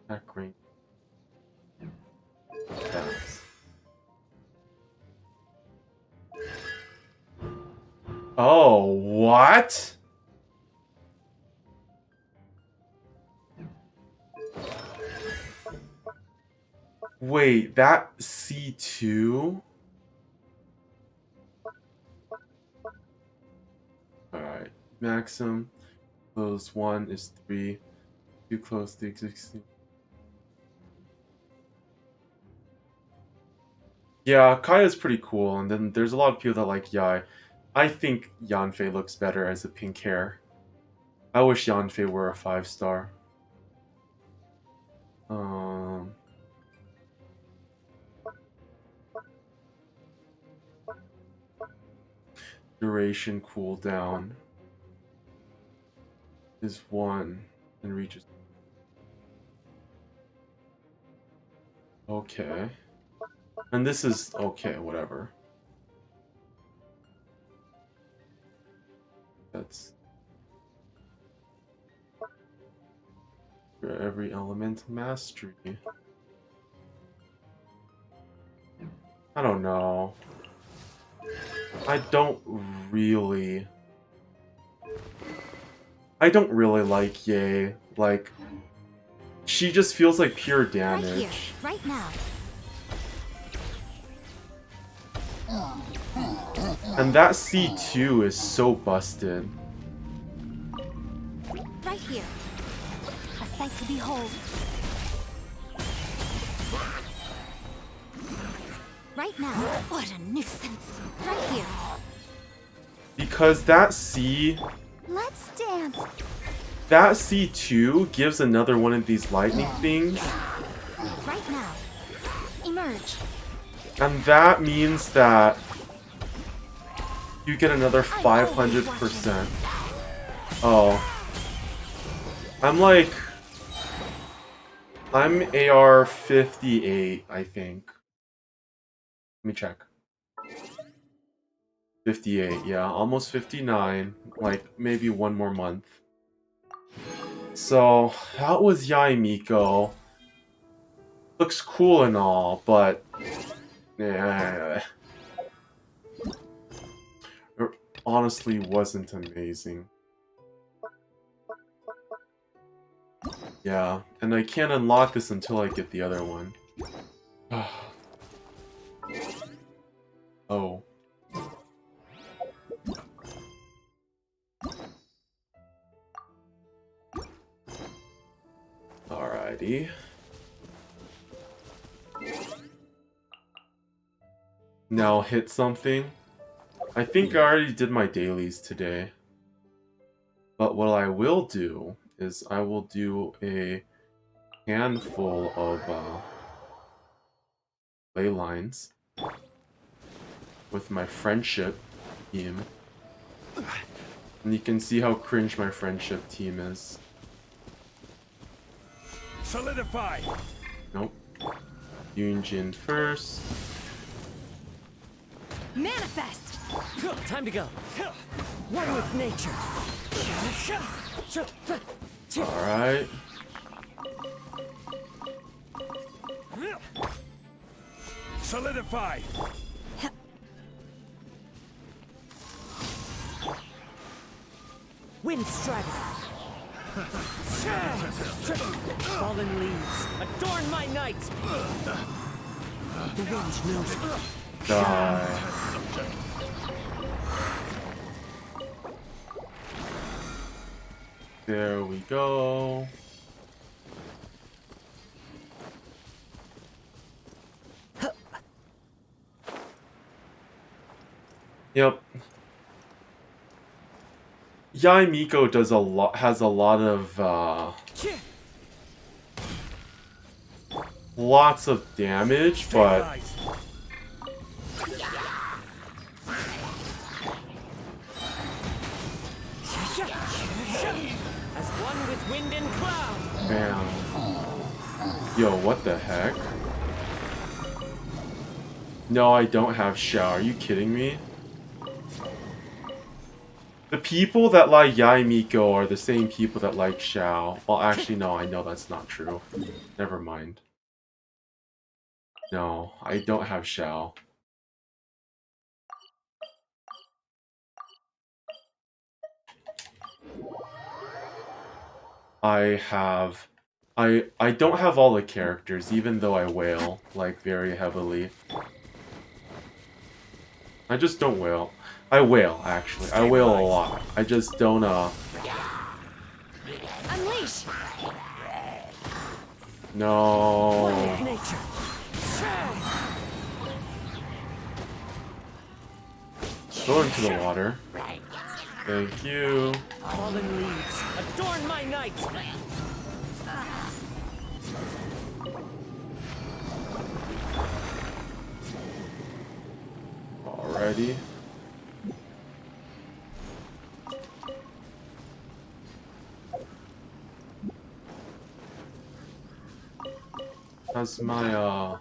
Attack range. Yes. Oh, what? Wait, that C2? Alright. Maxim. Close 1 is 3. Too close to existing. Yeah, Kaya's pretty cool, and then there's a lot of people that like Yai. I think Yanfei looks better as a pink hair. I wish Yanfei were a 5-star. Um, Duration cooldown is 1 and reaches. Okay. And this is okay, whatever. That's for every elemental mastery. I don't know. I don't really like Ye. Like, she just feels like pure damage. Right here, right now. And that C2 is so busted. Right here. A sight to behold. Right now. What a nuisance. Right here. Because that C... Let's dance. That C2 gives another one of these lightning things. Right now. Emerge. And that means that you get another 500%. Oh. I'm AR 58, I think. Let me check. 58, yeah, almost 59. Like, maybe one more month. So, that was Yaimiko. Looks cool and all, but... yeah, it honestly wasn't amazing. Yeah, and I can't unlock this until I get the other one. Oh. Alrighty. Now hit something. I think I already did my dailies today. But what I will do is I will do a handful of ley lines with my friendship team. And you can see how cringe my friendship team is. Solidify. Nope. Yunjin first. Manifest. Time to go. One with nature. Alright. Solidify. Wind strider. Fallen leaves, adorn my night. The wind knows me. Die. There we go. Yep. Yaimiko has a lot of lots of damage, but As one with wind and cloud. man. Yo, what the heck? No, I don't have Xiao. Are you kidding me? The people that like Yai Miko are the same people that like Xiao. Well, actually, no, I know that's not true. Never mind. No, I don't have Xiao. I have... I don't have all the characters, even though I wail, like, very heavily. I just don't wail. I wail, actually. I wail a lot. I just don't, Unleash! No. One with nature. Go into the water. Thank you. Fallen leaves, adorn my night. Alrighty. How's my,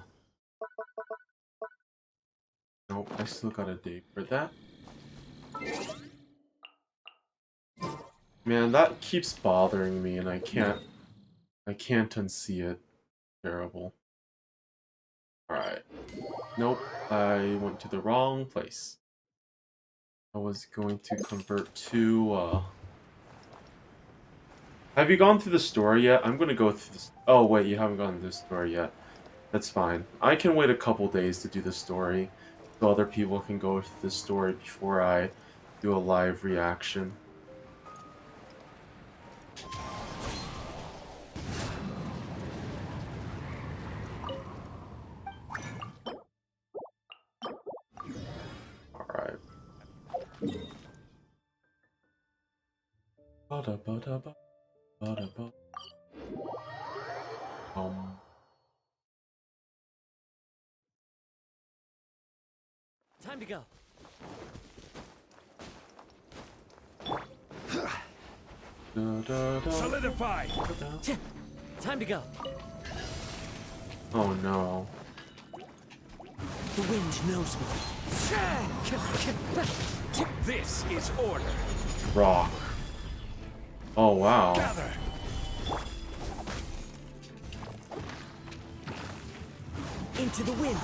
Nope, I still got a date for that. Man, that keeps bothering me and I can't unsee it. Terrible. Alright. Nope, I went to the wrong place. I was going to convert to, Have you gone through the story yet? I'm gonna go through this. Oh, wait, you haven't gone through the story yet. That's fine. I can wait a couple days to do the story, so other people can go through the story before I do a live reaction. Alright. Ba-da-ba-da-ba, ba-da-ba. Time to go. Da-da-da. Solidify! Time to go. Oh no. The wind knows me. This is order. Rock. Oh wow. Gather! Into the wind.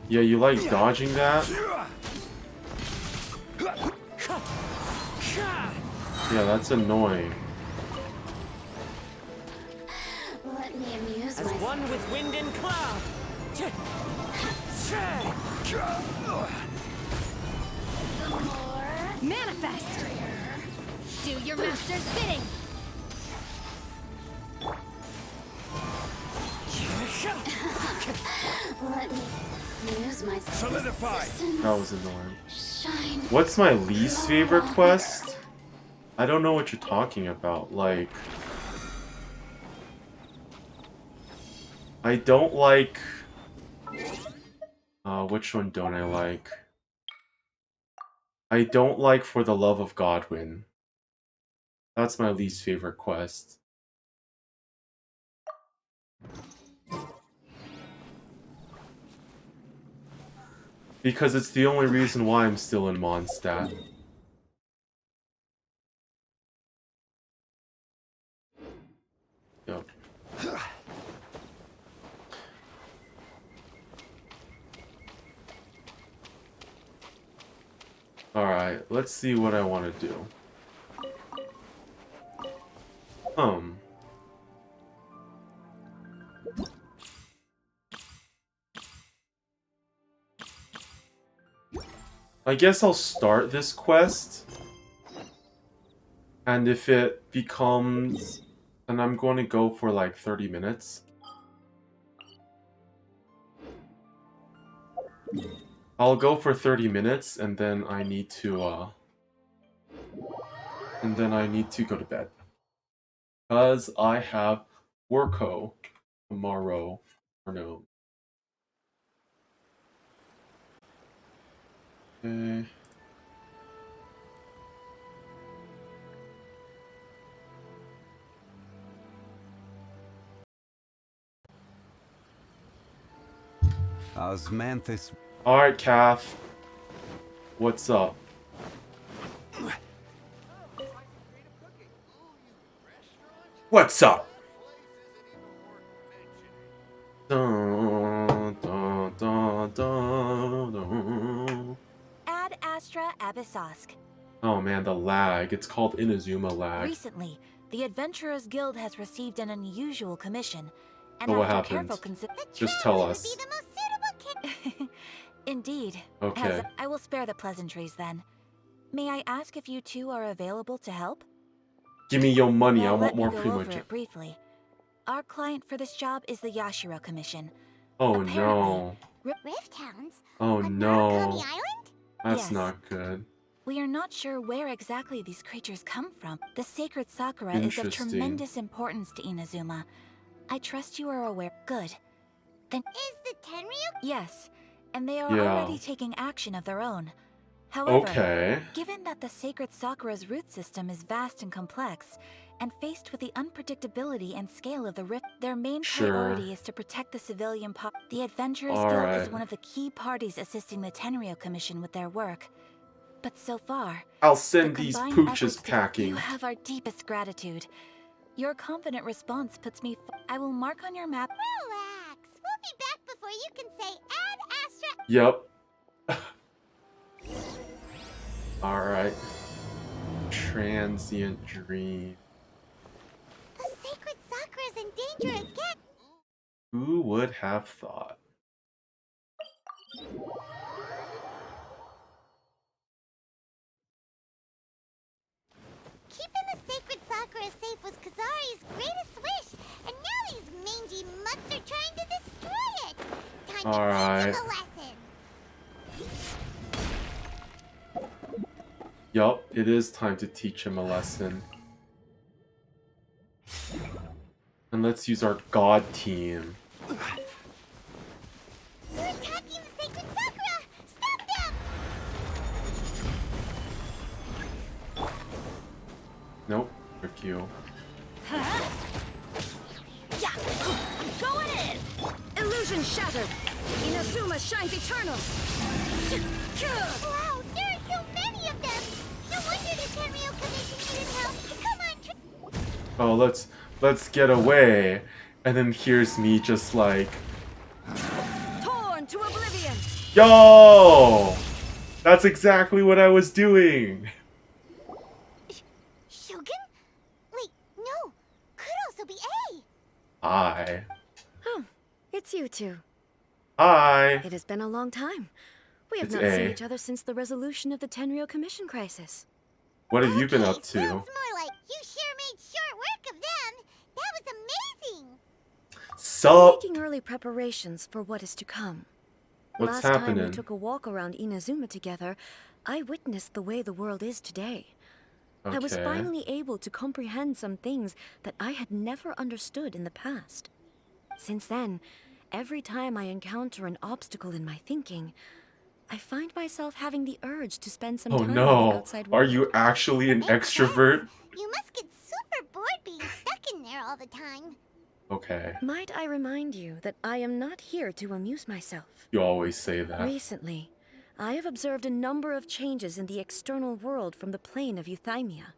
Yeah, you like dodging that? Yeah, that's annoying. Let me amuse As myself. one with wind and cloud. The more manifest. Do your master's bidding. Let me amuse myself. Solidify. That was annoying. Shine. What's my least favorite quest? I don't know what you're talking about. Like, I don't like... which one don't I like? I don't like For the Love of Godwin. That's my least favorite quest. Because it's the only reason why I'm still in Mondstadt. Yep. Alright, let's see what I want to do. I guess I'll start this quest. And if it becomes... And I'm going to go for like 30 minutes. I'll go for 30 minutes and then I need to, and then I need to go to bed. Because I have worko tomorrow. Or no. Okay. Osmanthus. Alright, Kath. What's up? What's up? Dun, dun, dun, dun, dun. Ad Astra Abyssosk. Oh man, the lag. It's called Inazuma lag. Recently, the Adventurers Guild has received an unusual commission, and So what after careful happened? consideration, Just tell us. Indeed. Okay. I will spare the pleasantries then. May I ask if you two are available to help? Give me your money. Well, I want let me more go pretty over much. it briefly. Our client for this job is the Yashiro Commission. Oh Apparently, no. Rift Hounds? Oh On no. Murakami Island? That's Yes. not good. We are not sure where exactly these creatures come from. The sacred Sakura is of Interesting. tremendous importance to Inazuma. I trust you are aware. Good. Then is the Tenryu? Yes, and they are Yeah. already taking action of their own. However, Okay. given that the sacred Sakura's root system is vast and complex, and faced with the unpredictability and scale of the rift, their main Sure. priority is to protect the civilian The Adventurers All Guild right. is one of the key parties assisting the Tenryu Commission with their work. But so far, I'll send the these combined pooches efforts packing. You have our deepest gratitude. Your confident response puts me. I will mark on your map. Relax. We'll be back before you can say Ad Astra. Yep. All right. Transient dream. The sacred Sakura is in danger again. Who would have thought? Keeping the sacred Sakura safe was Kazari's greatest wish, and now these mangy mutts are trying to destroy it. Time All to right. teach him a lesson. Yup, it is time to teach him a lesson. And let's use our god team. They're attacking the sacred Sakura! Stop them! Nope, frick you. Yeah! I'm going in! Illusion shattered! Inazuma shines eternal! Wow, there are so many of them! No wonder the Tenryu Commission needed help! Come on, Oh, let's get away. And then here's me just like, torn to oblivion! yo! That's exactly what I was doing. Shogun? Wait, no! Could also be A! Hi. Oh, it's you two. Hi. It has been a long time. We have It's not seen A. each other since the resolution of the Tenryu Commission crisis. What have you been up Sounds to? more like you sure made short work of them! That was amazing! Sup? Making early preparations for what is to come. What's Last time happening? we took a walk around Inazuma together, I witnessed the way the world is today. I was Okay. finally able to comprehend some things that I had never understood in the past. Since then, every time I encounter an obstacle in my thinking, I find myself having the urge to spend some Oh time in the no. outside Are world. you actually an Makes extrovert? sense. You must get super bored being stuck in there all the time. Okay. Might I remind you that I am not here to amuse myself. You always say that. Recently, I have observed a number of changes in the external world from the plane of Euthymia.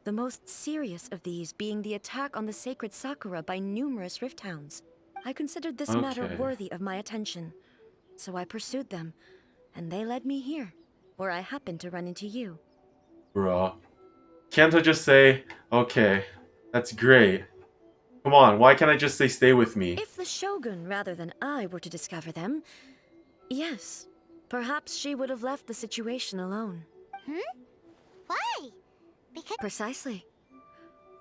The most serious of these being the attack on the sacred Sakura by numerous Rift Hounds. I considered this matter Okay. worthy of my attention, so I pursued them, and they led me here, where I happened to run into you. Bruh. Can't I just say, okay, that's great. Come on, why can't I just say stay with me? If the Shogun rather than I were to discover them, yes, perhaps she would have left the situation alone. Why? Because Precisely.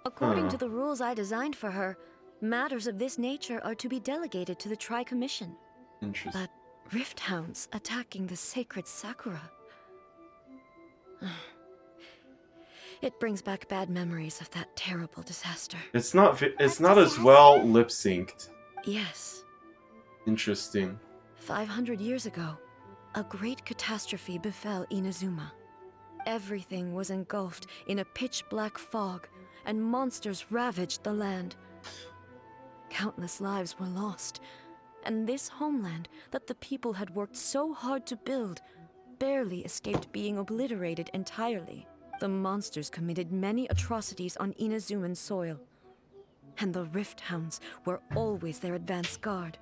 According Huh. to the rules I designed for her, matters of this nature are to be delegated to the Tri-Commission. Interesting. But Rift Hounds attacking the sacred Sakura. It brings back bad memories of that terrible disaster. It's not as well lip synced. Yes, Interesting. 500 years ago, a great catastrophe befell Inazuma. Everything was engulfed in a pitch-black fog, and monsters ravaged the land. Countless lives were lost, and this homeland that the people had worked so hard to build barely escaped being obliterated entirely. The monsters committed many atrocities on Inazuman soil, and the Rift Hounds were always their advance guard.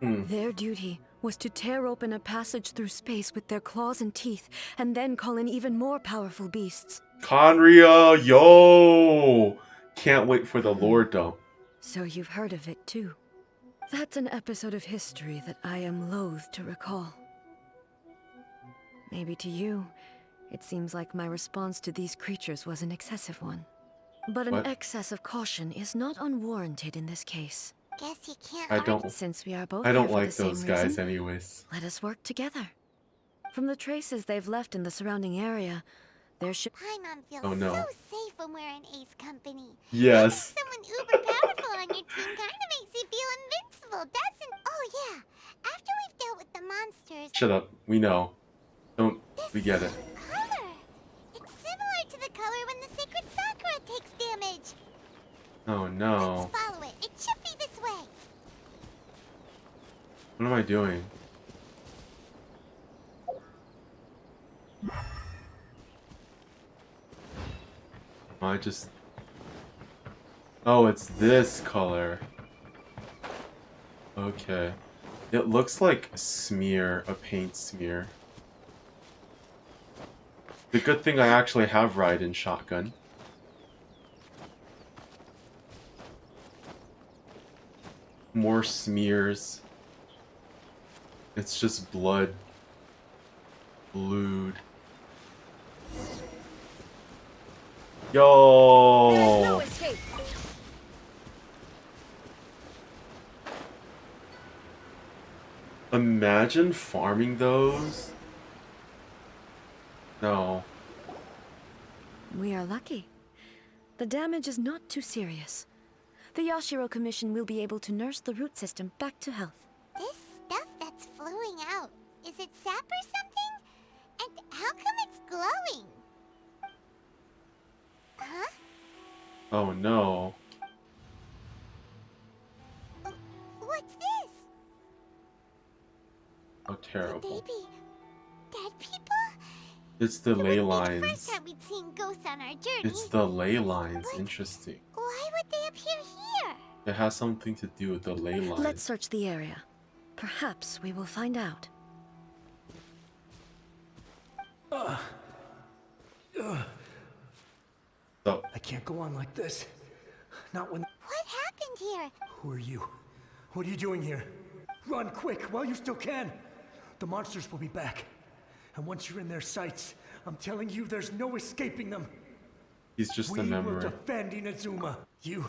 Their duty was to tear open a passage through space with their claws and teeth, and then call in even more powerful beasts. Conria, yo! Can't wait for the lore dump. So you've heard of it too. That's an episode of history that I am loath to recall. Maybe to you, it seems like my response to these creatures was an excessive one. But an What? excess of caution is not unwarranted in this case. Guess you can't I argue. don't Since we are both I don't here for like the same those guys reason, anyways. let us work together. From the traces they've left in the surrounding area, there should... Paimon feels Oh, no. so safe when we're in Ace Company. Yes. Someone uber powerful on your team kind of makes you feel invincible, doesn't? Oh yeah. After we've dealt with the monsters, Shut up. We know. Don't. We get it. color. It's similar to the color when the sacred Sakura takes damage. Oh no. Let's follow it. It should be this way. What am I doing? I just... Oh, it's this color. Okay. It looks like a smear, a paint smear. The good thing I actually have Raiden shotgun. More smears. It's just blood. Blood. Yo! escape. Imagine farming those. No. We are lucky. The damage is not too serious. The Yashiro Commission will be able to nurse the root system back to health. This stuff that's flowing out, is it sap or something? And how come it's glowing? Huh? Oh no. What's this? How Could they terrible. be dead people? It's the It ley wouldn't be the lines. first time we'd seen ghosts on our journey. It's the ley lines. But- Interesting. Why would they appear here? It has something to do with the ley lines. Let's search the area. Perhaps we will find out. So, I can't go on like this. Not when... What happened here? Who are you? What are you doing here? Run quick while you still can. The monsters will be back. And once you're in their sights, I'm telling you, there's no escaping them. he's just We a will memory. defend Inazuma. You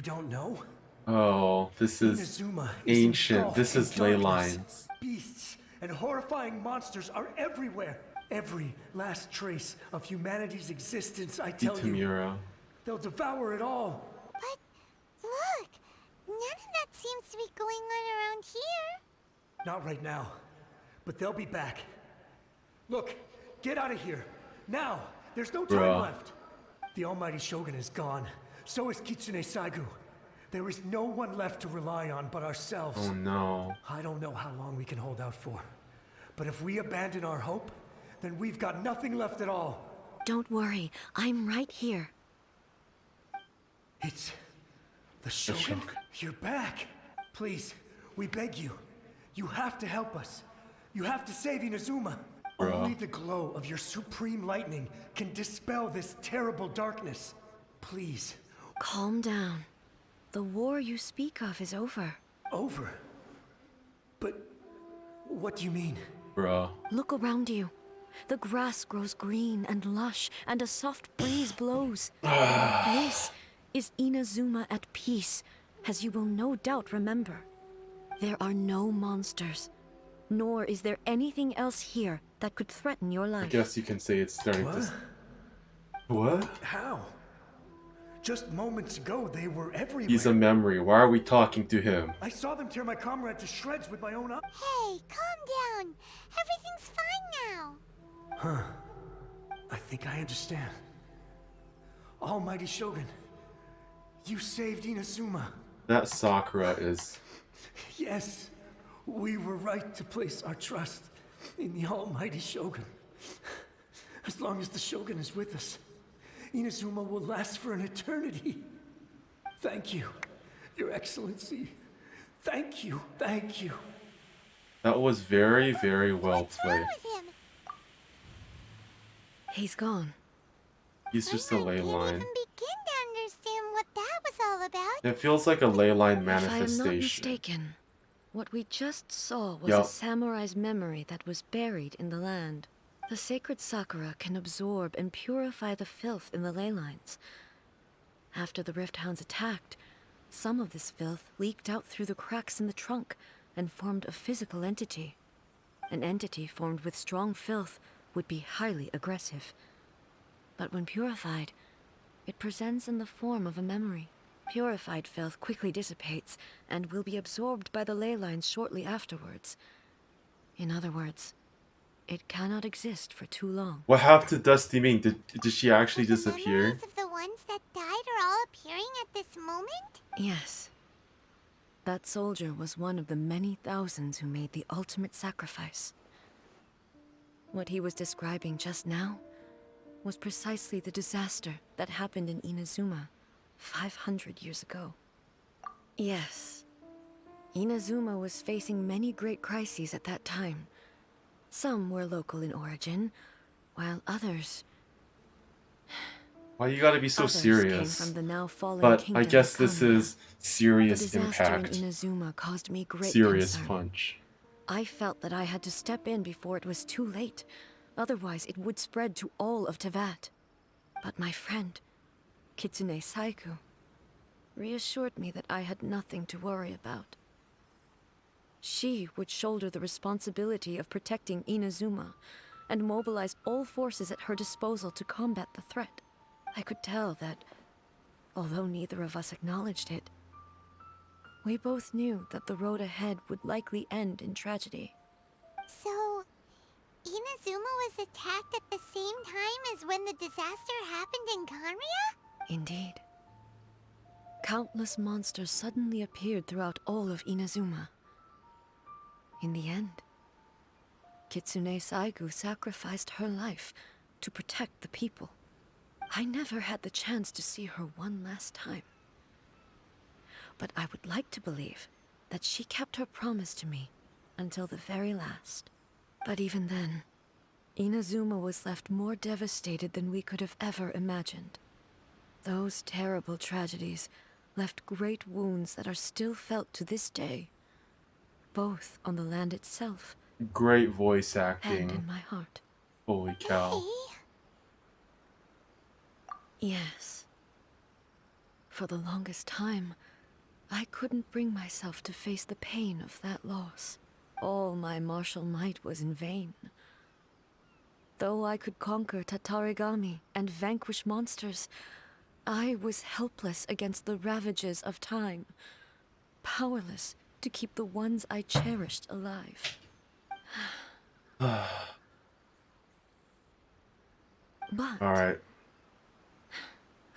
don't know? Oh, this is Inazuma ancient. engulfed This in is ley darkness. lines. Beasts and horrifying monsters are everywhere. Every last trace of humanity's existence, I tell you. Itamura. They'll devour it all. But look, none of that seems to be going on around here. Not right now, but they'll be back. Look, get out of here. Now, there's no time Bruh. left. The almighty Shogun is gone. So is Kitsune Saigu. There is no one left to rely on but ourselves. Oh no. I don't know how long we can hold out for. But if we abandon our hope, then we've got nothing left at all. Don't worry, I'm right here. It's the Shogun. Shogun. You're back. Please, we beg you. You have to help us. You have to save Inazuma. Bruh. Only the glow of your supreme lightning can dispel this terrible darkness. Please. Calm down. The war you speak of is over. Over. But what do you mean? Bruh. Look around you. The grass grows green and lush, and a soft breeze blows. This is Inazuma at peace, as you will no doubt remember. There are no monsters, nor is there anything else here that could threaten your I life. guess you can say it's starting What? to... What? How? Just moments ago, they were everywhere. He's a memory. Why are we talking to him? I saw them tear my comrade to shreds with my own eyes. Hey, calm down. Everything's fine now. Huh. I think I understand. Almighty Shogun, you saved Inazuma. That Sakura is... Yes, we were right to place our trust in the almighty Shogun. As long as the Shogun is with us, Inazuma will last for an eternity. Thank you, Your Excellency. Thank you, thank you. That was very, very well played. with him? He's gone. He's just a ley line. Even begin to understand what that was all about. It feels like a ley line If I am not manifestation. mistaken, what we just saw was Yup. a samurai's memory that was buried in the land. The sacred sakura can absorb and purify the filth in the ley lines. After the Rift Hounds attacked, some of this filth leaked out through the cracks in the trunk and formed a physical entity. An entity formed with strong filth would be highly aggressive. But when purified, it presents in the form of a memory. Purified filth quickly dissipates and will be absorbed by the ley lines shortly afterwards. In other words, it cannot exist for too long. What happened to Dusty Ming? Did she actually The disappear? memories of the ones that died are all appearing at this moment? Yes. That soldier was one of the many thousands who made the ultimate sacrifice. What he was describing just now was precisely the disaster that happened in Inazuma 500 years ago. Yes. Inazuma was facing many great crises at that time. Some were local in origin, while others... Why you gotta be so others serious? came from the now fallen But kingdom I guess of this Kamiya. is serious The disaster impact. in Inazuma caused me great Serious concern. punch. I felt that I had to step in before it was too late. Otherwise, it would spread to all of Tevat. But my friend, Kitsune Saiku, reassured me that I had nothing to worry about. She would shoulder the responsibility of protecting Inazuma and mobilize all forces at her disposal to combat the threat. I could tell that, although neither of us acknowledged it, we both knew that the road ahead would likely end in tragedy. So, Inazuma was attacked at the same time as when the disaster happened in Kanria? Indeed. Countless monsters suddenly appeared throughout all of Inazuma. In the end, Kitsune Saigu sacrificed her life to protect the people. I never had the chance to see her one last time. But I would like to believe that she kept her promise to me until the very last. But even then, Inazuma was left more devastated than we could have ever imagined. Those terrible tragedies left great wounds that are still felt to this day, both on the land itself Great voice and acting. in my heart. Holy cow. Hey, Yes. For the longest time, I couldn't bring myself to face the pain of that loss. All my martial might was in vain. Though I could conquer Tatarigami and vanquish monsters, I was helpless against the ravages of time, powerless to keep the ones I cherished alive. But Alright.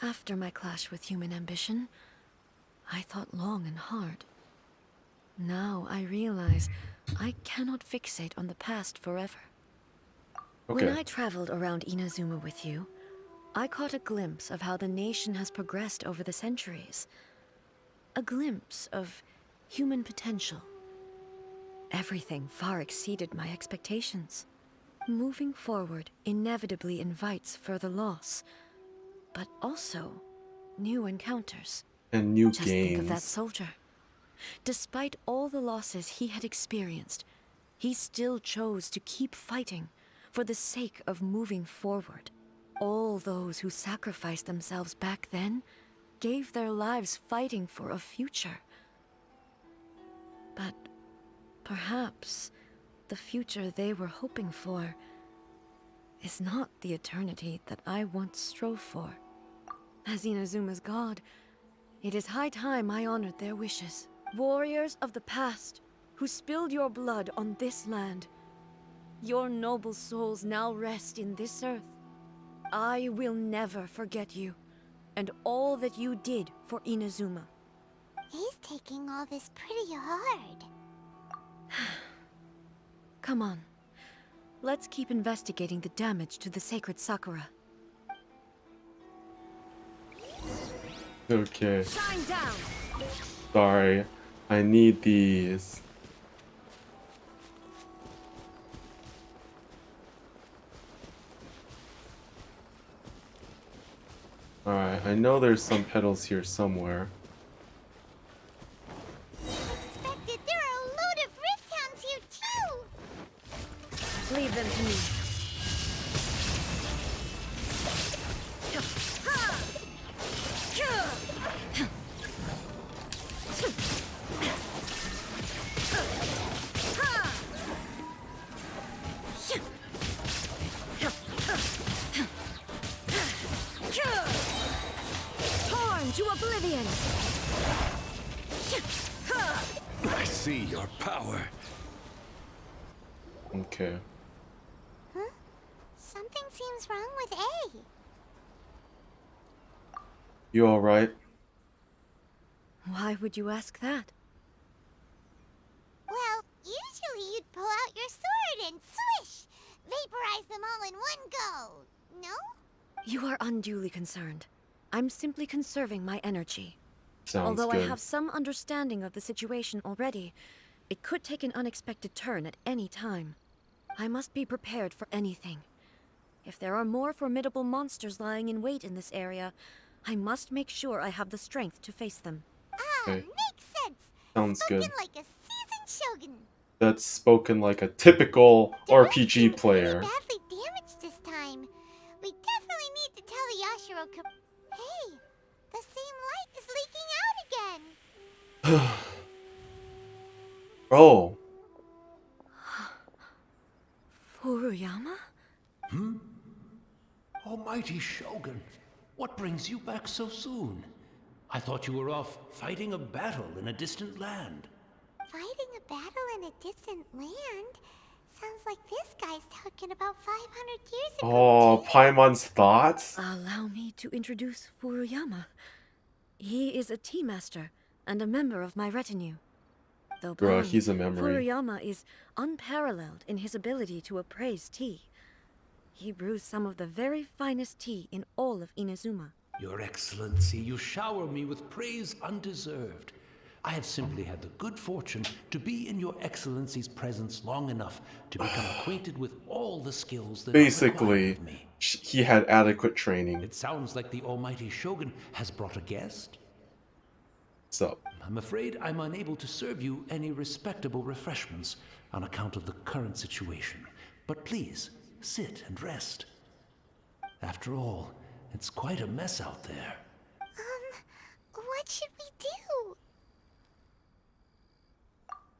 after my clash with human ambition, I thought long and hard. Now I realize I cannot fixate on the past forever. Okay. When I traveled around Inazuma with you, I caught a glimpse of how the nation has progressed over the centuries. A glimpse of human potential. Everything far exceeded my expectations. Moving forward inevitably invites further loss, but also new encounters. And new Just think of that games. soldier. Despite all the losses he had experienced, he still chose to keep fighting for the sake of moving forward. All those who sacrificed themselves back then gave their lives fighting for a future. But perhaps the future they were hoping for is not the eternity that I once strove for. As Inazuma's god, it is high time I honored their wishes. Warriors of the past, who spilled your blood on this land, your noble souls now rest in this earth. I will never forget you, and all that you did for Inazuma. he's taking all this pretty hard. Come on, Let's keep investigating the damage to the sacred Sakura. Okay. Shine down! Sorry. I need these. Alright, I know there's some petals here somewhere. Expected, there are a load of rift hounds here too! Leave them to me. Torn to oblivion! I see your power. Okay. Huh? Something seems wrong with A. You alright? Why would you ask that? Well, usually you'd pull out your sword and swish! Vaporize them all in one go, no? You are unduly concerned. I'm simply conserving my energy. Sounds Although good. I have some understanding of the situation already, it could take an unexpected turn at any time. I must be prepared for anything. If there are more formidable monsters lying in wait in this area, I must make sure I have the strength to face them. Ah, Okay. makes sense! Sounds Spoken good. like a seasoned shogun. That's spoken like a typical Don't RPG seem player. Pretty badly damaged this time. We definitely need to tell Yashiro. Hey, the same light is leaking out again. Oh, Furuyama? Almighty Shogun, what brings you back so soon? I thought you were off fighting a battle in a distant land. Fighting a battle in a distant land? Sounds like this guy's talking about 500 years ago. oh, too. Paimon's thoughts? Allow me to introduce Furuyama. He is a tea master and a member of my retinue. Though Bruh, blind, he's a memory. Furuyama is unparalleled in his ability to appraise tea. He brews some of the very finest tea in all of Inazuma. Your Excellency, you shower me with praise undeserved. I have simply had the good fortune to be in your Excellency's presence long enough to become acquainted with all the skills that are Basically, required of me. he had adequate training. It sounds like the Almighty Shogun has brought a guest. So, I'm afraid I'm unable to serve you any respectable refreshments on account of the current situation. But please, sit and rest. After all, it's quite a mess out there. What should we do?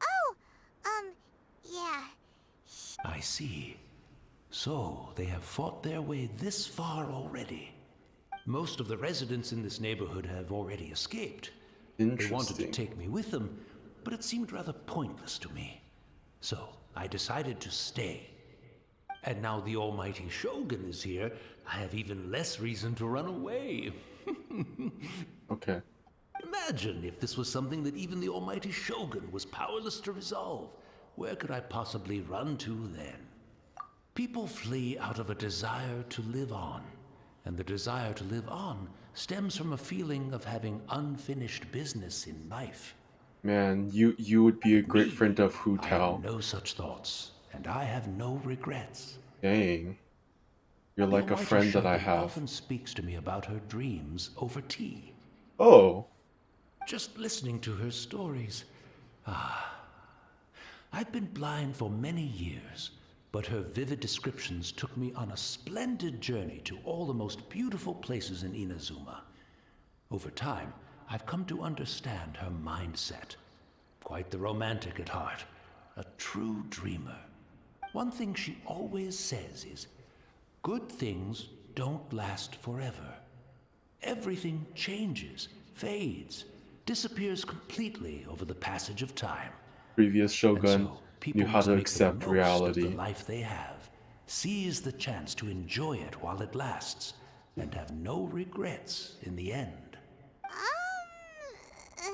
Oh, yeah. I see. So, they have fought their way this far already. Most of the residents in this neighborhood have already escaped. They wanted to interesting. take me with them, but it seemed rather pointless to me. So, I decided to stay. And now the Almighty Shogun is here, I have even less reason to run away. Okay. Imagine if this was something that even the Almighty Shogun was powerless to resolve. Where could I possibly run to then? People flee out of a desire to live on, and the desire to live on stems from a feeling of having unfinished business in life. Man, you would be a great Me, friend of Hu I Tao. have no such thoughts, and I have no regrets. Dang. You're like The a Almighty friend that I Shogun have. often speaks to me about her dreams over tea. Oh, Just listening to her stories. I've been blind for many years, but her vivid descriptions took me on a splendid journey to all the most beautiful places in Inazuma. Over time, I've come to understand her mindset. Quite the romantic at heart, a true dreamer. One thing she always says is, good things don't last forever. Everything changes, fades, disappears completely over the passage of time. previous And Shogun so, people knew how must to make the accept most of reality. the life they have, seize the chance to enjoy it while it lasts, and have no regrets in the end. Uh,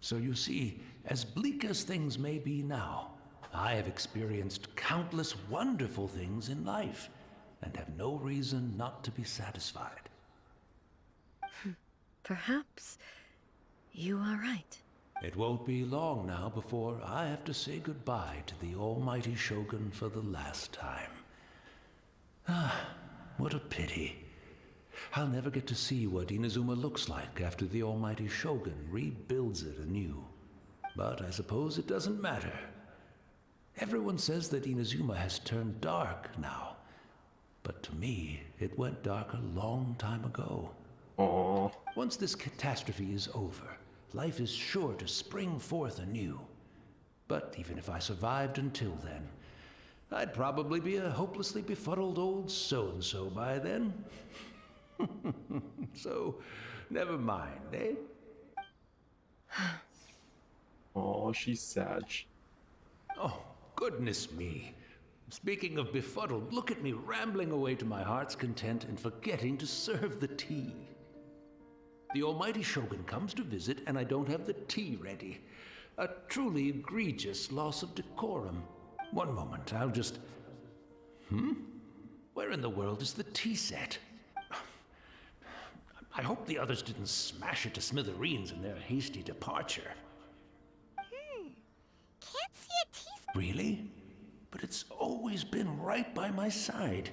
So you see, as bleak as things may be now, I have experienced countless wonderful things in life, and have no reason not to be satisfied. Perhaps you are right. It won't be long now before I have to say goodbye to the almighty Shogun for the last time. Ah, what a pity. I'll never get to see what Inazuma looks like after the almighty Shogun rebuilds it anew. But I suppose it doesn't matter. Everyone says that Inazuma has turned dark now. But to me, it went dark a long time ago. Aww. Once this catastrophe is over, life is sure to spring forth anew. But even if I survived until then, I'd probably be a hopelessly befuddled old so-and-so by then. So, never mind, eh? Oh, she's sad. Oh, goodness me. Speaking of befuddled, look at me rambling away to my heart's content and forgetting to serve the tea. The almighty Shogun comes to visit and I don't have the tea ready. A truly egregious loss of decorum. One moment, I'll just... Where in the world is the tea set? I hope the others didn't smash it to smithereens in their hasty departure. Can't see a tea. Really? But it's always been right by my side.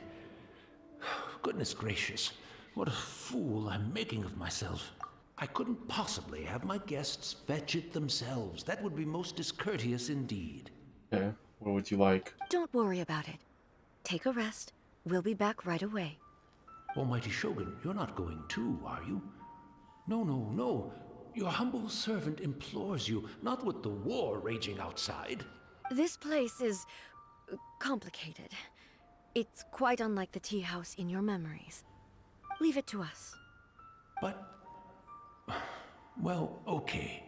Goodness gracious, what a fool I'm making of myself. I couldn't possibly have my guests fetch it themselves. That would be most discourteous indeed. Okay, what would you like? Don't worry about it. Take a rest. We'll be back right away. Almighty Shogun, you're not going too, are you? No, no, no. Your humble servant implores you, not with the war raging outside. This place is complicated. It's quite unlike the tea house in your memories. Leave it to us. But... well, okay.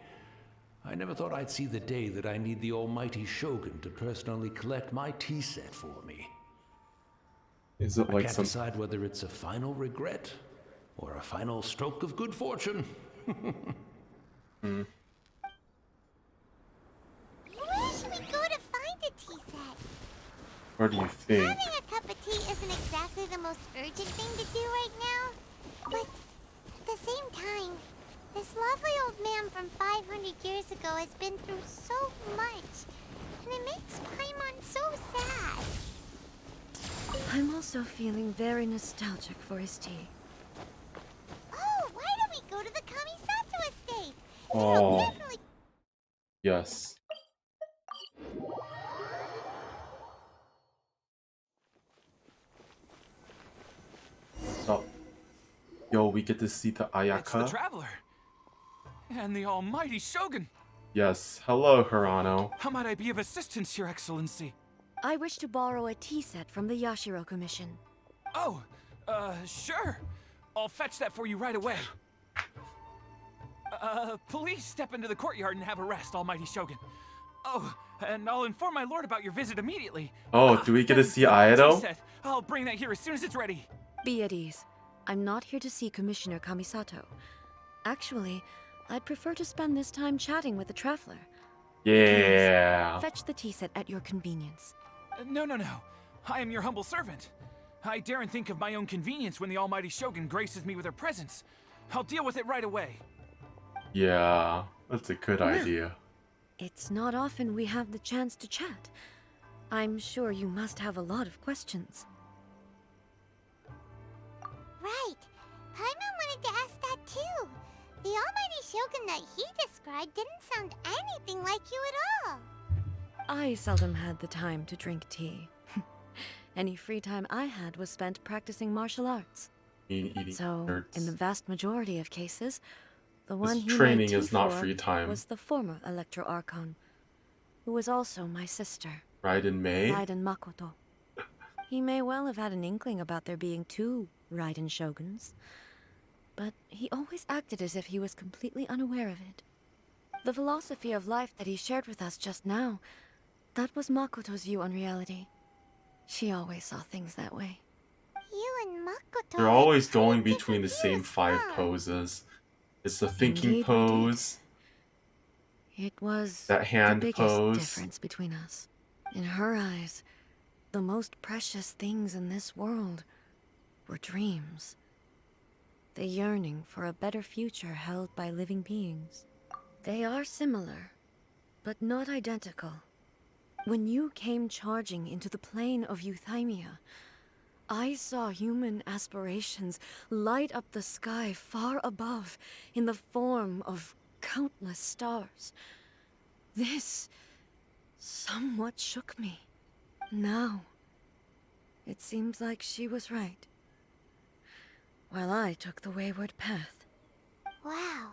I never thought I'd see the day that I need the almighty Shogun to personally collect my tea set for me. Is it I like can't some... decide whether it's a final regret or a final stroke of good fortune. Where should we go to find a tea set? What do you think? Having a cup of tea isn't exactly the most urgent thing to do right now. But at the same time, this lovely old man from 500 years ago has been through so much. And it makes Paimon so sad. I'm also feeling very nostalgic for his tea. Oh, why don't we go to the Kamisato estate? Oh. It'll definitely... Yes. Oh. Yo, we get to see the It's the Ayaka. Traveler. And the almighty Shogun. Yes. Hello, Hirano. How might I be of assistance, Your Excellency? I wish to borrow a tea set from the Yashiro Commission. Oh, sure. I'll fetch that for you right away. Please step into the courtyard and have a rest, almighty Shogun. Oh, and I'll inform my lord about your visit immediately. Oh, do we get to and see the tea Aido? set, I'll bring that here as soon as it's ready. Be at ease. I'm not here to see Commissioner Kamisato. Actually, I'd prefer to spend this time chatting with the Traveler. Yeah. Fetch the tea set at your convenience. No. I am your humble servant. I daren't think of my own convenience when the almighty Shogun graces me with her presence. I'll deal with it right away. Yeah. That's a good idea. It's not often we have the chance to chat. I'm sure you must have a lot of questions. Right. Paimon wanted to ask that too. The almighty Shogun that he described didn't sound anything like you at all. I seldom had the time to drink tea. Any free time I had was spent practicing martial arts. Eating So, nerds. in the vast majority of cases, the one he training made tea is not for free time. was the former Electro Archon, who was also my sister, Raiden May? Raiden Makoto. He may well have had an inkling about there being two Raiden Shoguns, but he always acted as if he was completely unaware of it. The philosophy of life that he shared with us just now, that was Makoto's view on reality. She always saw things that way. You and Makoto... They're are always pretty going between the different same views, 5 huh? poses. It's the thinking Indeed we did. pose, It was That the hand biggest pose. difference between us. In her eyes, the most precious things in this world were dreams. The yearning for a better future held by living beings. They are similar, but not identical. When you came charging into the plane of Euthymia, I saw human aspirations light up the sky far above in the form of countless stars. This somewhat shook me. Now, it seems like she was right, while I took the wayward path. Wow.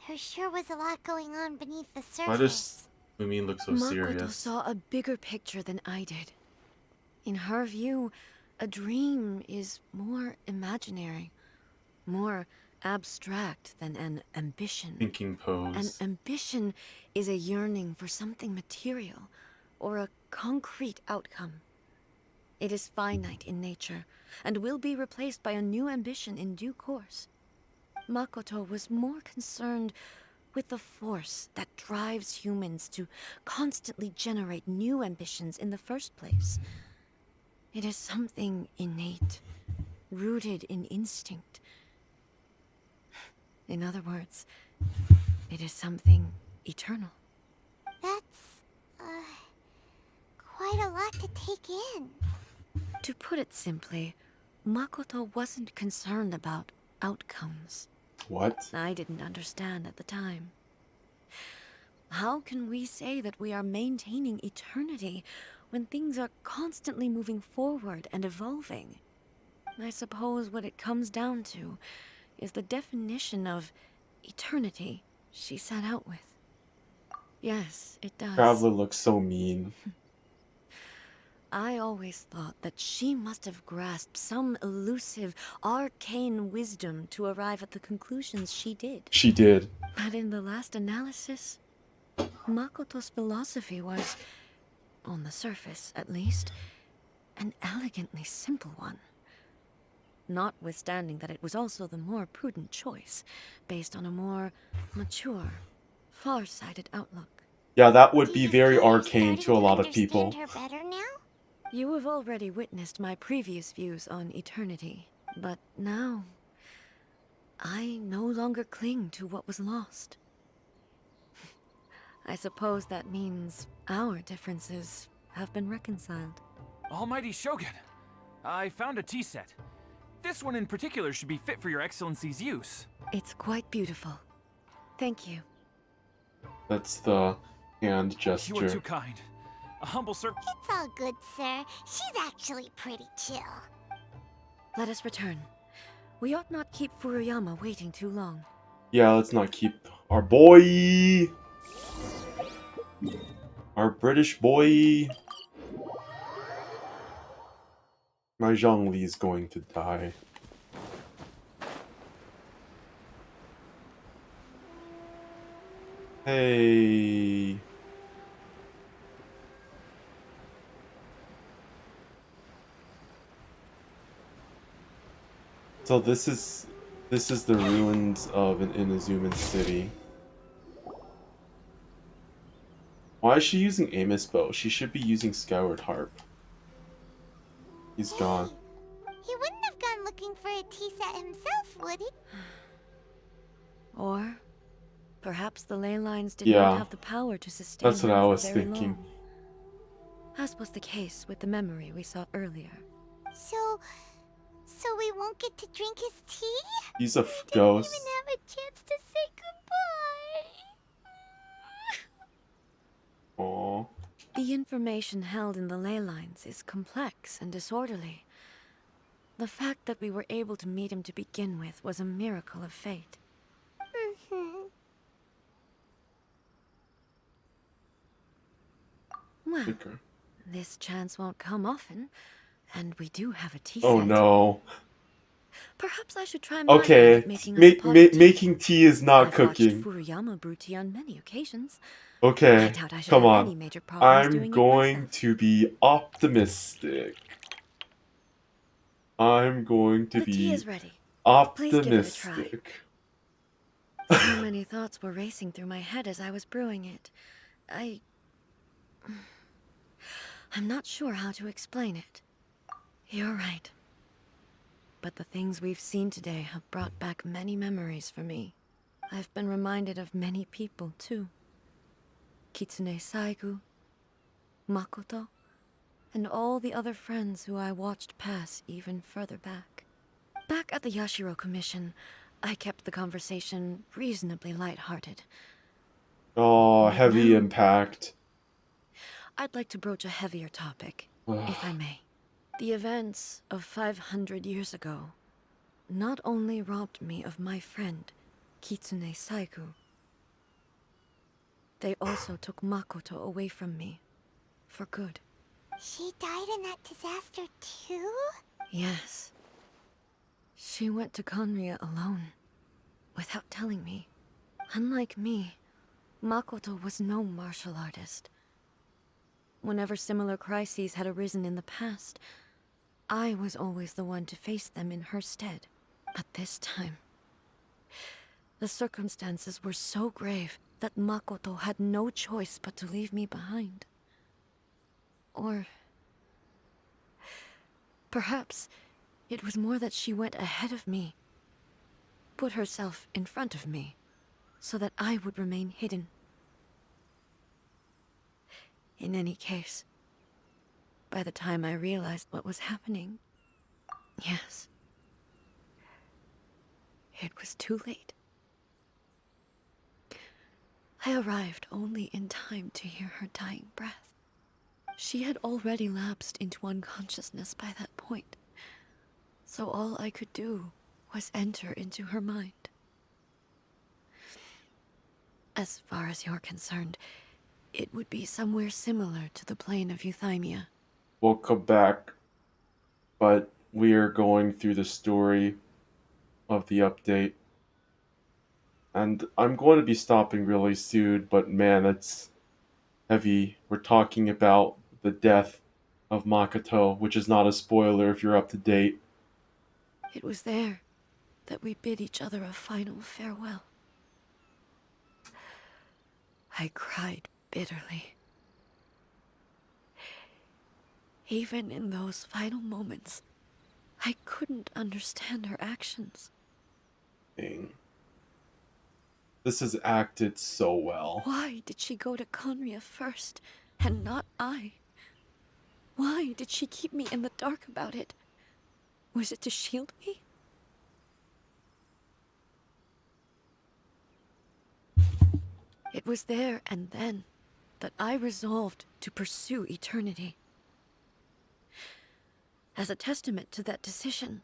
There sure was a lot going on beneath the Why surface. does Mumin look so Makoto serious? saw a bigger picture than I did. In her view, a dream is more imaginary, more abstract than an ambition. Thinking An pose. ambition is a yearning for something material, or a concrete outcome. It is finite in nature, and will be replaced by a new ambition in due course. Makoto was more concerned with the force that drives humans to constantly generate new ambitions in the first place. It is something innate, rooted in instinct. In other words, it is something eternal. That's, quite a lot to take in. To put it simply, Makoto wasn't concerned about outcomes. What? I didn't understand at the time. How can we say that we are maintaining eternity when things are constantly moving forward and evolving? I suppose what it comes down to is the definition of eternity she set out with. Yes, it does. Traveler looks so mean. I always thought that she must have grasped some elusive, arcane wisdom to arrive at the conclusions she did. She did. But in the last analysis, Makoto's philosophy was, on the surface at least, an elegantly simple one. Notwithstanding that it was also the more prudent choice, based on a more mature, far-sighted outlook. Yeah, that would Do be you very feel you're arcane to a starting lot of people. understand her better now? You have already witnessed my previous views on eternity, but now I no longer cling to what was lost. I suppose that means our differences have been reconciled. Almighty Shogun, I found a tea set. This one in particular should be fit for your excellency's use. It's quite beautiful. Thank you. That's the hand You are gesture. too kind. A humble servant. It's all good, sir. She's actually pretty chill. Let us return. We ought not keep Furuyama waiting too long. Yeah, let's not keep our boy, our British boy. My Zhongli is going to die. Hey. So this is the ruins of an Inazuman city. Why is she using Amos bow? She should be using Skyward Harp. He's gone. He wouldn't have gone looking for a tea set himself, would he? Or perhaps the ley lines did Yeah, not have the power to sustain that's what him I for was very thinking. long. As was the case with the memory we saw earlier. So we won't get to drink his tea? He's a Didn't ghost. even have a chance to say goodbye. Aww. The information held in the ley lines is complex and disorderly. The fact that we were able to meet him to begin with was a miracle of fate. Well, Okay. this chance won't come often, and we do have a tea Oh set. no. Perhaps I should try my hand Okay, at making us a pot of tea. making tea is not I've watched cooking. Furuyama brew tea on many occasions. Okay, I doubt I should come have any on. major problems I'm doing it going myself. to be optimistic. I'm going to The tea be is ready. Please give it a try. optimistic. So many thoughts were racing through my head as I was brewing it. I'm not sure how to explain it. You're right. But the things we've seen today have brought back many memories for me. I've been reminded of many people, too. Kitsune Saigu, Makoto, and all the other friends who I watched pass even further back. Back at the Yashiro Commission, I kept the conversation reasonably lighthearted. Oh, But heavy now, impact. I'd like to broach a heavier topic, if I may. The events of 500 years ago not only robbed me of my friend, Kitsune Saigu, they also took Makoto away from me, for good. She died in that disaster too? Yes. She went to Conria alone, without telling me. Unlike me, Makoto was no martial artist. Whenever similar crises had arisen in the past, I was always the one to face them in her stead. But this time, the circumstances were so grave that Makoto had no choice but to leave me behind. Or perhaps it was more that she went ahead of me, put herself in front of me, so that I would remain hidden. In any case, by the time I realized what was happening, yes, it was too late. I arrived only in time to hear her dying breath. She had already lapsed into unconsciousness by that point, so all I could do was enter into her mind. As far as you're concerned, it would be somewhere similar to the plane of Euthymia. We'll come back, but we are going through the story of the update. And I'm going to be stopping really soon, but man, it's heavy. We're talking about the death of Makoto, which is not a spoiler if you're up to date. It was there that we bid each other a final farewell. I cried bitterly. Even in those final moments, I couldn't understand her actions. Dang. This is acted so well. Why did she go to Conria first, and not I? Why did she keep me in the dark about it? Was it to shield me? It was there and then that I resolved to pursue eternity. As a testament to that decision,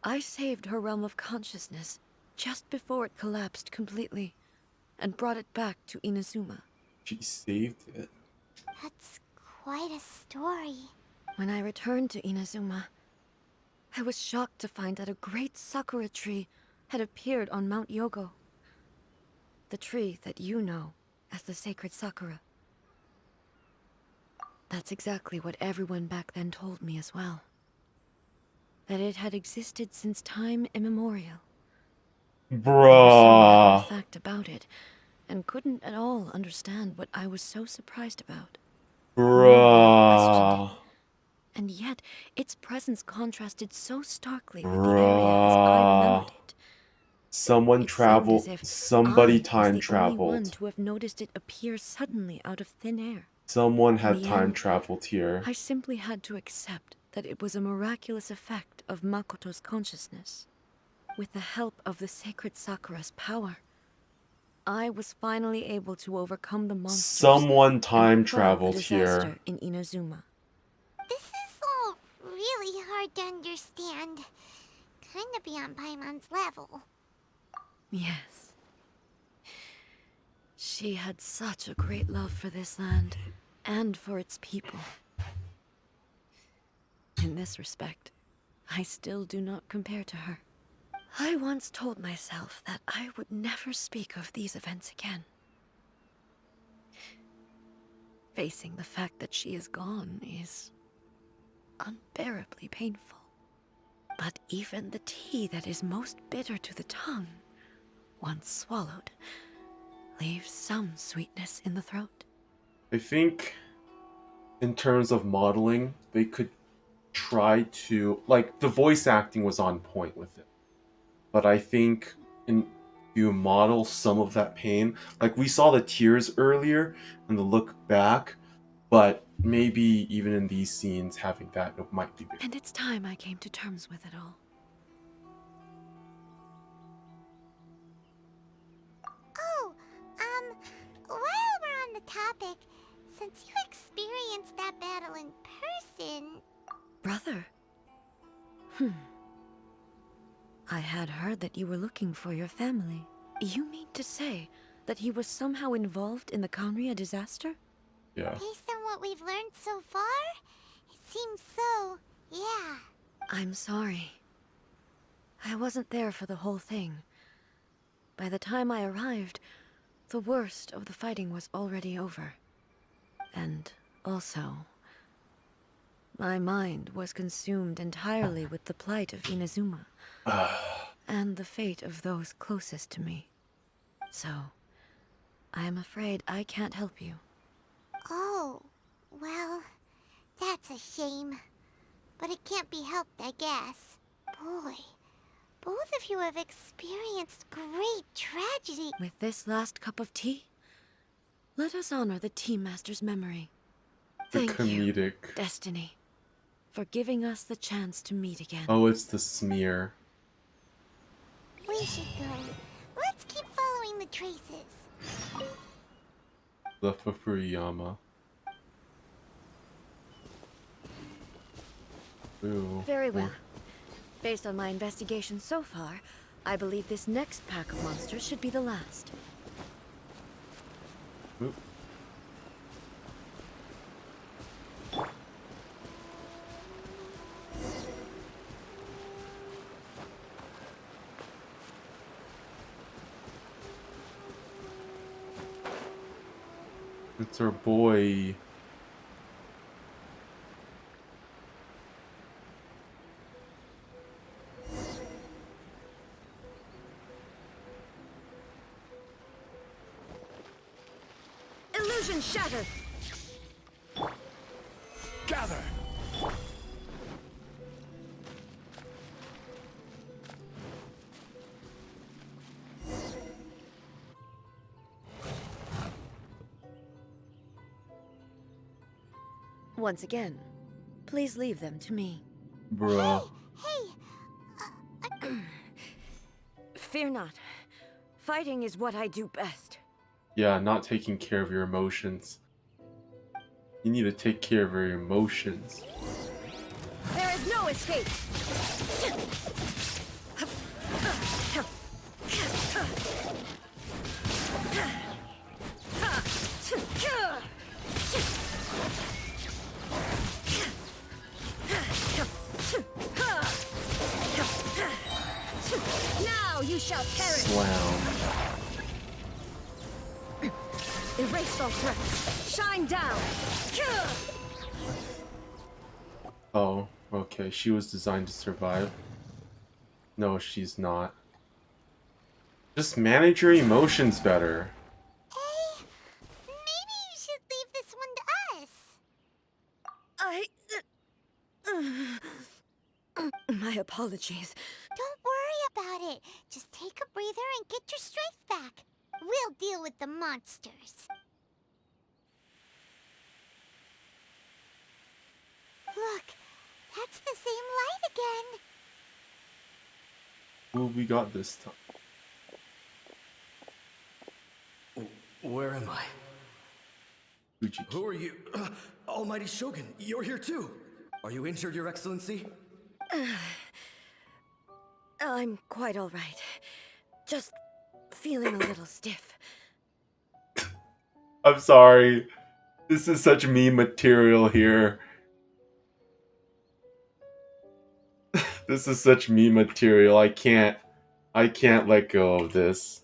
I saved her realm of consciousness just before it collapsed completely, and brought it back to Inazuma. She saved it. That's quite a story. When I returned to Inazuma, I was shocked to find that a great sakura tree had appeared on Mount Yogo. The tree that you know as the sacred sakura. That's exactly what everyone back then told me as well. That it had existed since time immemorial. They were so matter of Bruh. fact about it, and couldn't at all understand what I was so surprised about. Bruh. And yet, its presence contrasted so starkly with the area as I Bruh. remembered it. Somebody It seemed as if I was time the only one traveled. to have noticed it appear suddenly out of thin air. Someone In had the time end, traveled here. I simply had to accept that it was a miraculous effect of Makoto's consciousness. With the help of the sacred Sakura's power, I was finally able to overcome the monsters Someone time and quell the traveled disaster here. in Inazuma. This is all really hard to understand. Kinda beyond Paimon's level. Yes. She had such a great love for this land, and for its people. In this respect, I still do not compare to her. I once told myself that I would never speak of these events again. Facing the fact that she is gone is unbearably painful. But even the tea that is most bitter to the tongue once swallowed, leaves some sweetness in the throat. I think in terms of modeling, they could try to, like, the voice acting was on point with it. But I think in you model some of that pain, like we saw the tears earlier and the look back, but maybe even in these scenes having that it might be And it's time I came to terms with it all. Oh, while we're on the topic, since you experienced that battle in person... Brother? I had heard that you were looking for your family. You mean to say that he was somehow involved in the Conria disaster? Yeah. Based on what we've learned so far, it seems so, yeah. I'm sorry. I wasn't there for the whole thing. By the time I arrived, the worst of the fighting was already over. And also, my mind was consumed entirely with the plight of Inazuma and the fate of those closest to me. So, I am afraid I can't help you. Oh, well, that's a shame. But it can't be helped, I guess. Boy, both of you have experienced great tragedy. With this last cup of tea, let us honor the Tea Master's memory. The Thank you, comedic. Destiny, for giving us the chance to meet again. Oh, it's the smear. We should go. Let's keep following the traces. The Furuyama. Ooh. Very well. Based on my investigation so far, I believe this next pack of monsters should be the last. Oop. It's our boy. Illusion shattered! Gather! Once again, please leave them to me. Bruh. Hey, Fear not. Fighting is what I do best. Yeah, not taking care of your emotions. You need to take care of your emotions. There is no escape! Now you shall perish! Slam. Erase all threats! Shine down! Oh, okay. She was designed to survive. No, she's not. Just manage your emotions better. hey, maybe you should leave this one to us. My apologies. Don't worry about it. Just take a breather and get your strength back. We'll deal with the monsters. Look, that's the same light again. Who we got this time? Where am I? Fujiki. Who are you? Almighty Shogun, you're here too. Are you injured, Your Excellency? I'm quite all right. Just feeling a little stiff. I'm sorry. This is such meme material here. This is such meme material. I can't let go of this.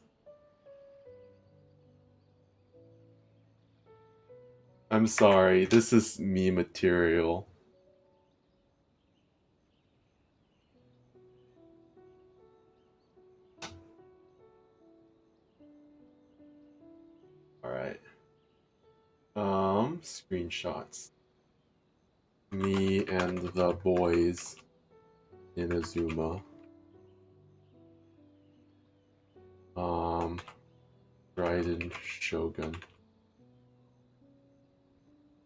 I'm sorry. This is meme material. Alright. Screenshots. Me and the boys in Azuma. Raiden Shogun.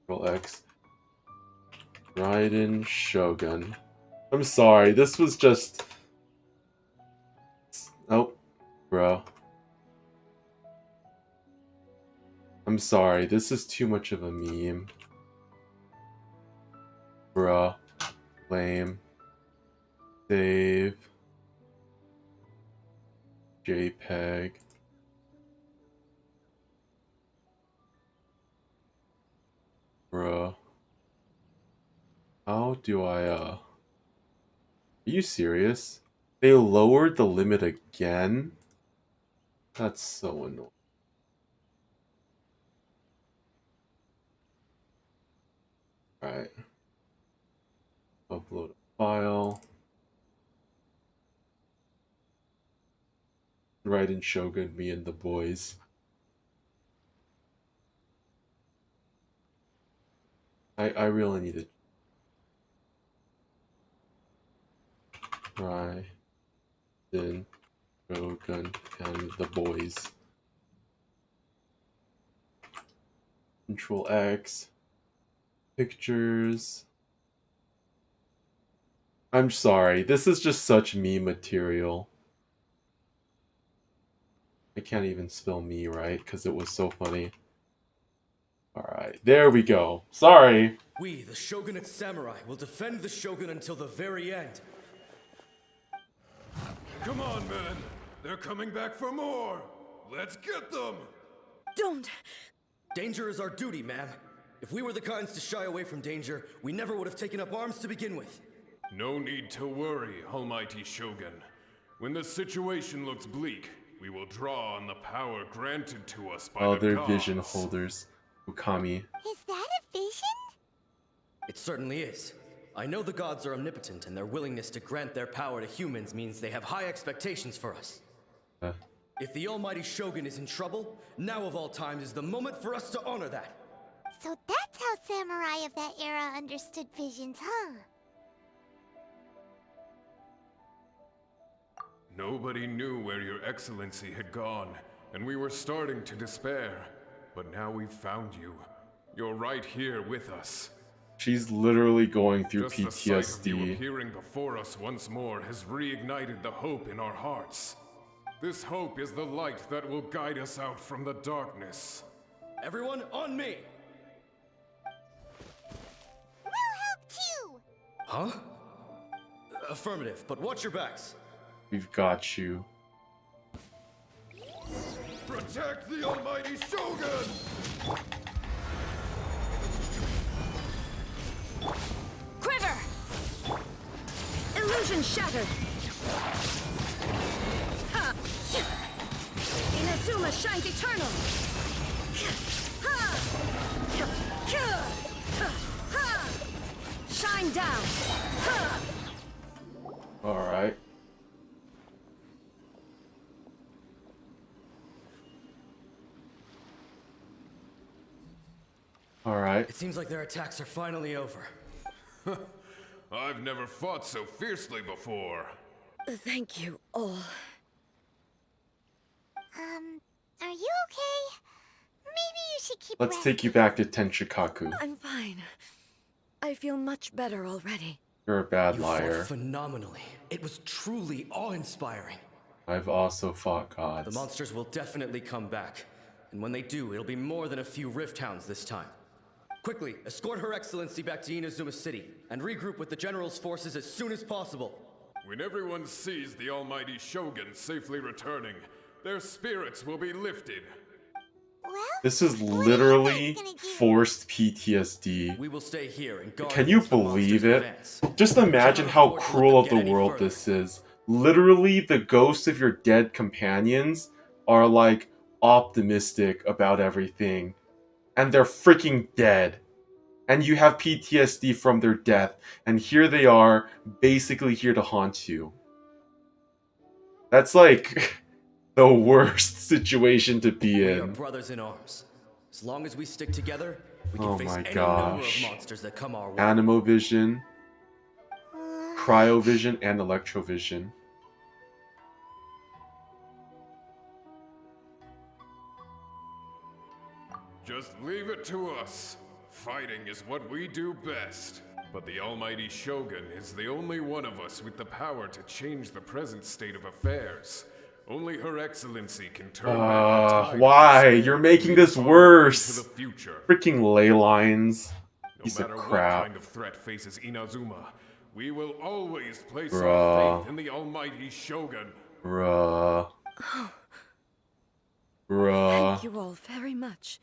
Control X. Raiden Shogun. I'm sorry, this was just... Oh, bro. I'm sorry, this is too much of a meme. Bruh. Lame. Save. JPEG. Bruh. How do I, Are you serious? They lowered the limit again? That's so annoying. Alright. Upload a file. Raiden Shogun, me and the boys. I really need it. Raiden Shogun and the boys. Control X. Pictures. I'm sorry, this is just such meme material. I can't even spell me right because it was so funny. Alright, there we go. Sorry. We, the Shogunate Samurai, will defend the Shogun until the very end. Come on, men. They're coming back for more. Let's get them. Don't! Danger is our duty, ma'am. If we were the kinds to shy away from danger, we never would have taken up arms to begin with. No need to worry, Almighty Shogun. When the situation looks bleak, we will draw on the power granted to us by the Other gods. vision holders. Ukami. Is that a vision? It certainly is. I know the gods are omnipotent, and their willingness to grant their power to humans means they have high expectations for us. If the Almighty Shogun is in trouble, now of all times is the moment for us to honor that. So that's how samurai of that era understood visions, huh? Nobody knew where your excellency had gone, and we were starting to despair. But now we've found you. You're right here with us. She's literally going through Just the sight of you PTSD. appearing before us once more has reignited the hope in our hearts. This hope is the light that will guide us out from the darkness. Everyone, on me! We'll help too! Huh? Affirmative, but watch your backs. We've got you. Protect the Almighty Shogun! Quiver! Illusion shattered! Ha! Inazuma shines eternal! Ha! Ha! Shine down! Ha! Alright. Alright. It seems like their attacks are finally over. I've never fought so fiercely before. Thank you all. Are you okay? Maybe you should keep Let's take you back to Tenshikaku. I'm fine. I feel much better already. You're a bad You liar. fought phenomenally. It was truly awe-inspiring. I've also fought The gods. monsters will definitely come back. And when they do, it'll be more than a few Rift Hounds this time. Quickly, escort Her Excellency back to Inazuma City, and regroup with the General's forces as soon as possible. When everyone sees the Almighty Shogun safely returning, their spirits will be lifted. Well, This is what are you literally guys gonna do? forced PTSD. We will stay here and guard Can you against the monsters believe in it? advance. Just imagine how afford to let cruel them of get the any world further. this is. Literally, the ghosts of your dead companions are like optimistic about everything. And they're freaking dead. And you have PTSD from their death. And here they are, basically here to haunt you. That's like... The worst situation to be We are in. brothers in arms. As long as we stick together, we can Oh face my any number of gosh. monsters that come our way. Animovision, Uh, Cryovision, and Electrovision. Just leave it to us. Fighting is what we do best. But the almighty Shogun is the only one of us with the power to change the present state of affairs. Only Her Excellency can turn back the tide. Why? You're making this worse. To the future. Freaking ley lines. No Piece matter of what crap. kind of threat faces Inazuma, we will always place Bruh. our faith in the almighty Shogun. Bruh. Bruh. Thank you all very much.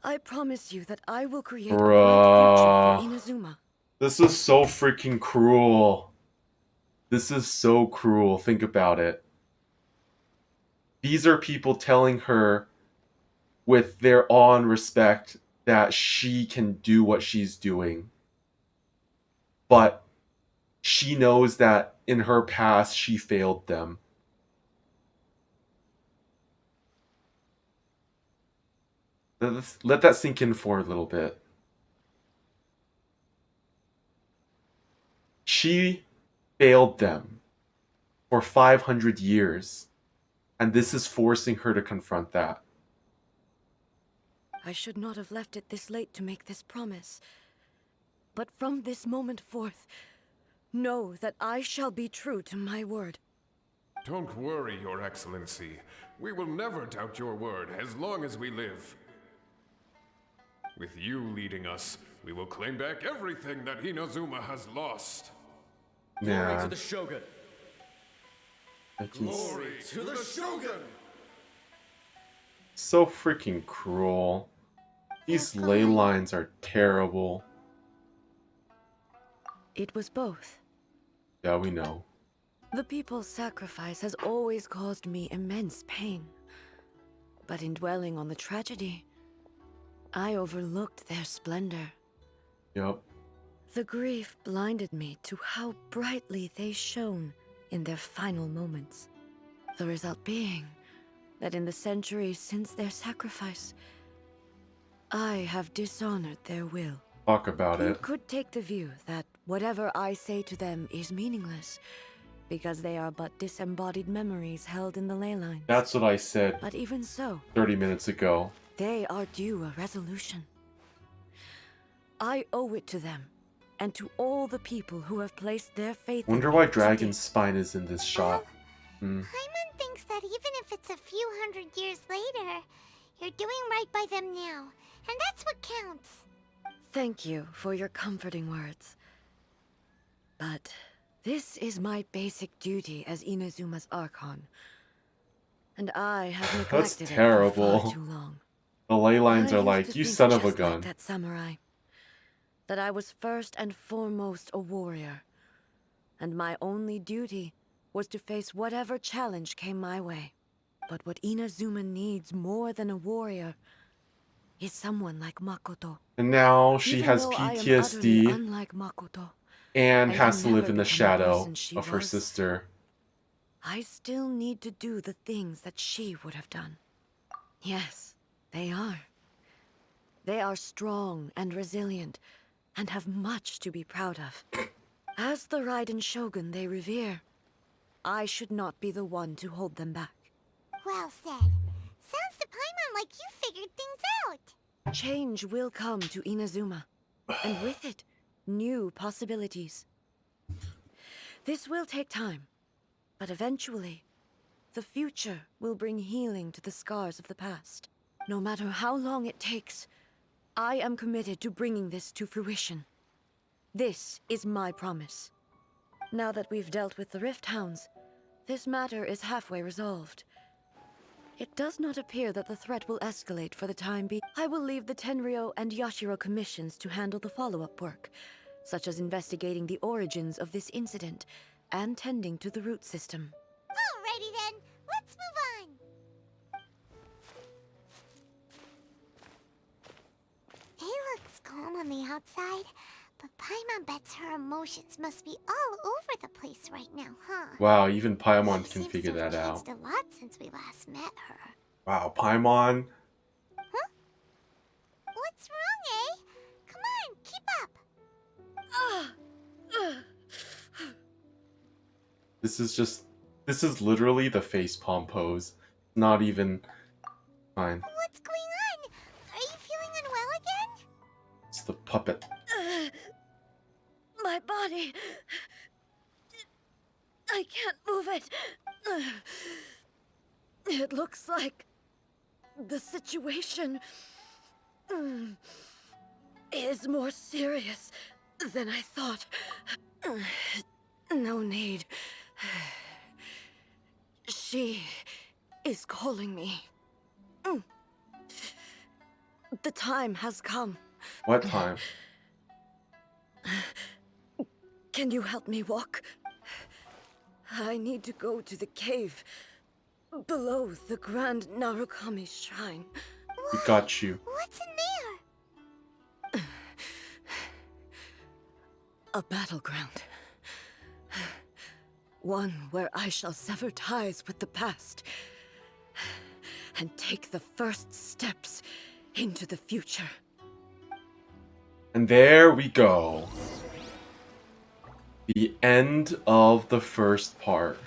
I promise you that I will create a Bruh. bright future for Inazuma. This is so freaking cruel. This is so cruel. Think about it. These are people telling her with their awe and respect that she can do what she's doing. But she knows that in her past she failed them. Let that sink in for a little bit. She failed them for 500 years, and this is forcing her to confront that. I should not have left it this late to make this promise. But from this moment forth, know that I shall be true to my word. Don't worry, Your Excellency. We will never doubt your word as long as we live. With you leading us, we will claim back everything that Inazuma has lost. Glory to Man, the Shogun. Glory to the Shogun! so freaking cruel. These ley lines are terrible. It was both. Yeah, we know. The people's sacrifice has always caused me immense pain. But in dwelling on the tragedy, I overlooked their splendor. Yep. The grief blinded me to how brightly they shone in their final moments. The result being that in the centuries since their sacrifice, I have dishonored their will. Talk about You it. could take the view that whatever I say to them is meaningless, because they are but disembodied memories held in the ley lines. That's what I said But even so, 30 minutes ago. they are due a resolution. I owe it to them, and to all the people who have placed their faith Wonder in why me Dragon's to spine is in this shot. Paimon thinks that even if it's a few hundred years later, you're doing right by them now, and that's what counts. Thank you for your comforting words. But this is my basic duty as Inazuma's Archon. And I have That's neglected it for terrible. far too long. The ley lines I are used like, to you think son of a just like gun. that samurai. That I was first and foremost a warrior. And my only duty was to face whatever challenge came my way. But what Inazuma needs more than a warrior is someone like Makoto. And now she Even has though I am utterly PTSD unlike Makoto, and I has to can live never in the become the shadow person she of her was. sister. I still need to do the things that she would have done. Yes, they are. They are strong and resilient, and have much to be proud of. As the Raiden Shogun they revere, I should not be the one to hold them back. Well said. Sounds to Paimon like you figured things out. Change will come to Inazuma, and with it, new possibilities. This will take time, but eventually, the future will bring healing to the scars of the past. No matter how long it takes, I am committed to bringing this to fruition. This is my promise. Now that we've dealt with the Rift Hounds, this matter is halfway resolved. It does not appear that the threat will escalate for the time being. I will leave the Tenryo and Yashiro commissions to handle the follow-up work, such as investigating the origins of this incident and tending to the root system. Alrighty then, let's move on. It looks calm on the outside, But Paimon bets her emotions must be all over the place right now, huh? Wow, even Paimon She can seems figure to have that out. changed a lot since we last met her. Wow, Paimon. Huh? What's wrong, eh? Come on, keep up. This is literally the facepalm pose. Not even fine. What's going on? Are you feeling unwell again? It's the puppet. My body. I can't move it. It looks like the situation is more serious than I thought. No need. She is calling me. The time has come. What time? Can you help me walk? I need to go to the cave below the Grand Narukami Shrine. We got you. What's in there? A battleground. One where I shall sever ties with the past and take the first steps into the future. And there we go. The end of the first part.